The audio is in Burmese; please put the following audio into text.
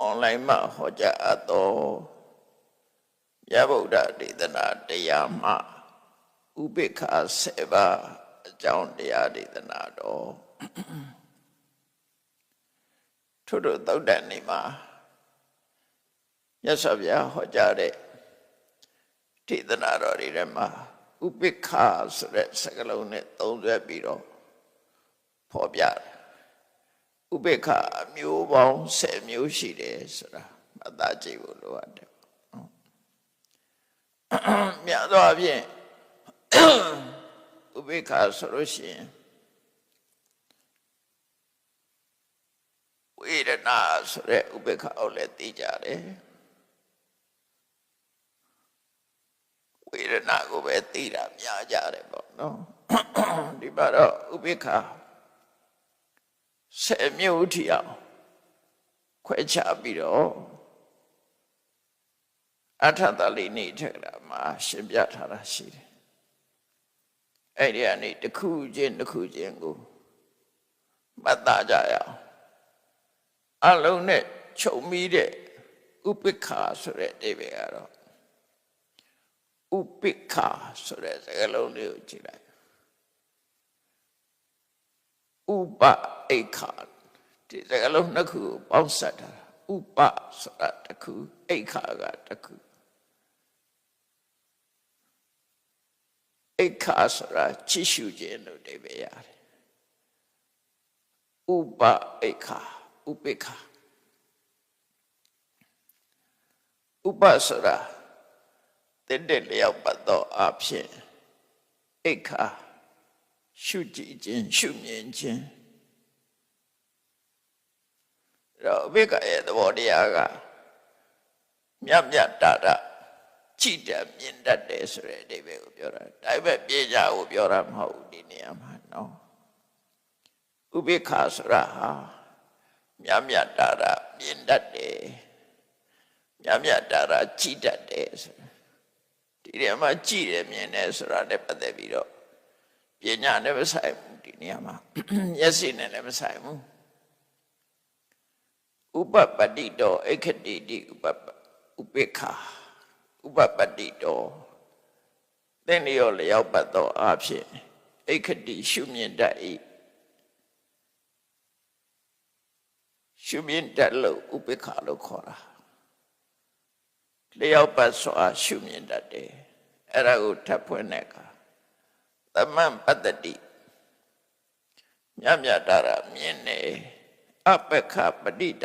online မှာဟောကြားအပ်သောမြတ်ဗုဒ္ဓဒေသနာတရားမှာဥပိ္ပခာ7ပါးအကြောင်းတရားဒေသနာတော်ထို့သောသုတ်တန်နေ့မှာမြတ်စွာဘုရားဟောကြားတဲ့ဒေသနာတော်တွေထဲမှာဥပိ္ပခာဆိုတဲ့စကားလုံးနဲ့သုံးဆွဲပြီးတော့ဖော်ပြတယ်ဥပိ္ပခာအမျိုးပေါင်း10မျိုးရှိတယ်ဆိုတာမှတ်သားကြည့်ဖို့လိုအပ်တယ်များသောအားဖြင့်ဥပိ္ပခာဆိုလို့ရှိရင်ဝေဒနာဆိုတဲ့ဥပိ္ပခာကိုလည်းသိကြတယ်ဝေဒနာကိုပဲသိတာများကြတယ်ပေါ့နော်ဒီမှာတော့ဥပိ္ပခာ10မျိုးထီအောင်ခွဲခြားပြီးတော့အထသလိနေထက်လာမှာရှင်းပြထားတာရှိတယ်အဲ့ဒီကနေတစ်ခုချင်းတစ်ခုချင်းကိုမှတ်သားကြရအောင်အလုံးနဲ့ချုပ်မိတဲ့ဥပိ္ပခာဆိုတဲ့အဓိပ္ပာယ်ကတော့ဥပိ္ပခာဆိုတဲ့စကားလုံးလေးကိုကြည့်လိုက်ဥပအိခာဒီစကားလုံးနှစ်ခုကိုပေါင်းစပ်တာဥပဆိုတာတစ်ခုအိခာကတစ်ခုအိခာဆိုတာချစ်ရှုခြင်းလို့အဓိပ္ပာယ်ရတယ်ဥပအိခာဥပိ္ပခာဥပဆိုတာတဲ့လျောက်ပတ်သောအဖြစ်အိခာရှုကြည့်ခြင်းရှုမြင်ခြင်းတော့ဥပိ္ပခာရဲ့သဘောတရားကမြတ်မြတ်တာတာကြည်တယ်မြင်တတ်တယ်ဆိုတဲ့အဓိပ္ပာယ်ကိုပြောတာဒါပေမဲ့ပညာကိုပြောတာမဟုတ်ဘူးဒီနေရာမှာနော်ဥပိ္ပခာဆိုတာဟာမြတ်မြတ်တာတာမြင်တတ်တယ်မြတ်မြတ်တာတာကြည်တတ်တယ်ဆိုဒီနေရာမှာကြည်တယ်မြင်တယ်ဆိုတာနဲ့ပတ်သက်ပြီးတော့ပညာနဲ့မဆိုင်ဘူးဒီနေရာမှာမျက်စိနဲ့လည်းမဆိုင်ဘူးဥပပတ္တိတောဧခတိတိဥပိ္ပခာဥပပတ္တိတောသင်လျောလျောက်ပတ်သောအဖြစ်ဧခတိရှုမြင်တတ်၏ရှုမြင်တတ်လို့ဥပိ္ပခာလို့ခေါ်တာလျောက်ပတ်စွာရှုမြင်တတ်တယ်အဲ့ဒါကိုထပ်ဖွင့်တဲ့အခါသမံပတ္တိမြတ်မြတ်တာမြင်နေအပ္ပခပတိတ